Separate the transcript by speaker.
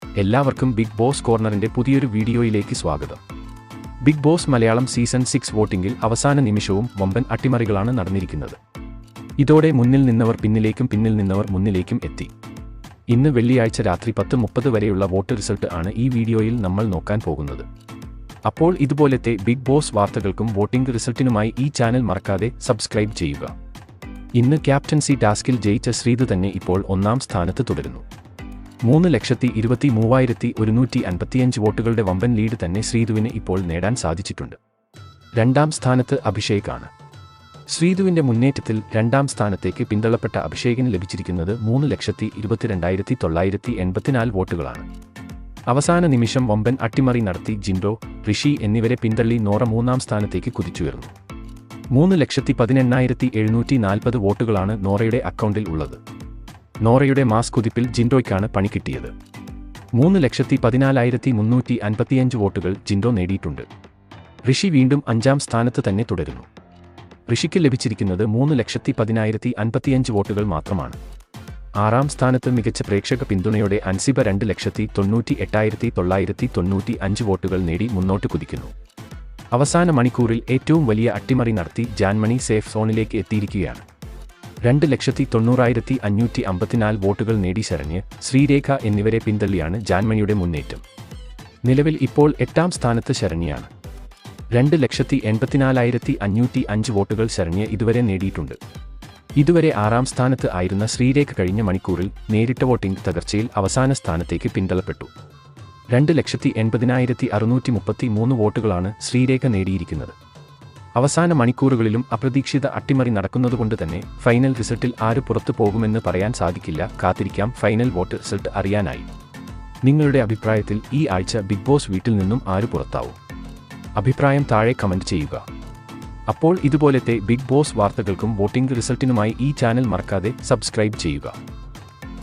Speaker 1: എല്ലാവർക്കും big boss കോർണറിന്റെ പുതിയൊരു വീഡിയോയിലേക്ക് സ്വാഗതം. ബിഗ് ബോസ് മലയാളം സീസൺ 6 വോട്ടിംഗിൽ അവസാന നിമിഷവും വമ്പൻ അട്ടിമറികളാണ് നടന്നിരിക്കുന്നത്. ഇതോടെ മുന്നിൽ നിന്നവർ പിന്നിലേക്കും പിന്നിൽ നിന്നവർ മുന്നിലേക്കും എത്തി. ഇന്ന് വെള്ളിയാഴ്ച രാത്രി 10:30 വരെയുള്ള വോട്ട് റിസൾട്ട് ആണ് ഈ വീഡിയോയിൽ നമ്മൾ നോക്കാൻ പോകുന്നത്. അപ്പോൾ ഇതുപോലത്തെ ബിഗ് ബോസ് വാർത്തകൾക്കും വോട്ടിംഗ് റിസൾട്ടിനുമായി ഈ ചാനൽ മറക്കാതെ സബ്സ്ക്രൈബ് ചെയ്യുക. ഇന്ന് ക്യാപ്റ്റൻസി ടാസ്കിൽ ജയിച്ച ശ്രീതു തന്നെ ഇപ്പോൾ ഒന്നാം സ്ഥാനത്ത് തുടരുന്നു. 3,23,155 വോട്ടുകളുടെ വമ്പൻ ലീഡ് തന്നെ ശ്രീതുവിന് ഇപ്പോൾ നേടാൻ സാധിച്ചിട്ടുണ്ട്. രണ്ടാം സ്ഥാനത്ത് അഭിഷേക് ആണ്. ശ്രീതുവിന്റെ മുന്നേറ്റത്തിൽ രണ്ടാം സ്ഥാനത്തേക്ക് പിന്തള്ളപ്പെട്ട അഭിഷേകിന് ലഭിച്ചിരിക്കുന്നത് 3,22,984 വോട്ടുകളാണ്. അവസാന നിമിഷം വമ്പൻ അട്ടിമറി നടത്തി ജിൻഡോ, ഋഷി എന്നിവരെ പിന്തള്ളി നോറ മൂന്നാം സ്ഥാനത്തേക്ക് കുതിച്ചുയർന്നു. 3,18,740 വോട്ടുകളാണ് നോറയുടെ അക്കൗണ്ടിൽ ഉള്ളത്. നോറയുടെ മാസ് കുതിപ്പിൽ ജിൻഡോയ്ക്കാണ് പണി കിട്ടിയത്. 3,14,355 വോട്ടുകൾ ജിൻഡോ നേടിയിട്ടുണ്ട്. ഋഷി വീണ്ടും 5ാം സ്ഥാനത്ത് തന്നെ തുടരുന്നു. ഋഷിക്ക് ലഭിച്ചിരിക്കുന്നത് 3,10,55 വോട്ടുകൾ മാത്രമാണ്. 6ാം സ്ഥാനത്ത് മികച്ച പ്രേക്ഷക പിന്തുണയോടെ അൻസിബ 2,98,995 വോട്ടുകൾ നേടി മുന്നോട്ട് കുതിക്കുന്നു. അവസാന മണിക്കൂറിൽ ഏറ്റവും വലിയ അട്ടിമറി നടത്തി ജാൻമണി സേഫ് സോണിലേക്ക് എത്തിയിരിക്കുകയാണ്. 2,90,554 വോട്ടുകൾ നേടി ശരണ്യ, ശ്രീരേഖ എന്നിവരെ പിന്തള്ളിയാണ് ജാൻമണിയുടെ മുന്നേറ്റം. നിലവിൽ ഇപ്പോൾ 8ാം സ്ഥാനത്ത് ശരണ്യയാണ്. 2,84,505 വോട്ടുകൾ ശരണ്യ ഇതുവരെ നേടിയിട്ടുണ്ട്. ഇതുവരെ 6ാം സ്ഥാനത്ത് ആയിരുന്ന ശ്രീരേഖ കഴിഞ്ഞ മണിക്കൂറിൽ നേരിട്ട വോട്ടിംഗ് തകർച്ചയിൽ അവസാന സ്ഥാനത്തേക്ക് പിന്തള്ളപ്പെട്ടു. 2,80,633 വോട്ടുകളാണ് ശ്രീരേഖ നേടിയിരിക്കുന്നത്. അവസാന മണിക്കൂറുകളിലും അപ്രതീക്ഷിത അട്ടിമറി നടക്കുന്നതുകൊണ്ട് തന്നെ ഫൈനൽ റിസൾട്ടിൽ ആര് പുറത്തു പോകുമെന്ന് പറയാൻ സാധിക്കില്ല. കാത്തിരിക്കാം ഫൈനൽ വോട്ട് റിസൾട്ട് അറിയാനായി. നിങ്ങളുടെ അഭിപ്രായത്തിൽ ഈ ആഴ്ച ബിഗ് ബോസ് വീട്ടിൽ നിന്നും ആര് പുറത്താവും? അഭിപ്രായം താഴെ കമന്റ് ചെയ്യുക. അപ്പോൾ ഇതുപോലത്തെ ബിഗ് ബോസ് വാർത്തകൾക്കും വോട്ടിംഗ് റിസൾട്ടിനുമായി ഈ ചാനൽ മറക്കാതെ സബ്സ്ക്രൈബ് ചെയ്യുക.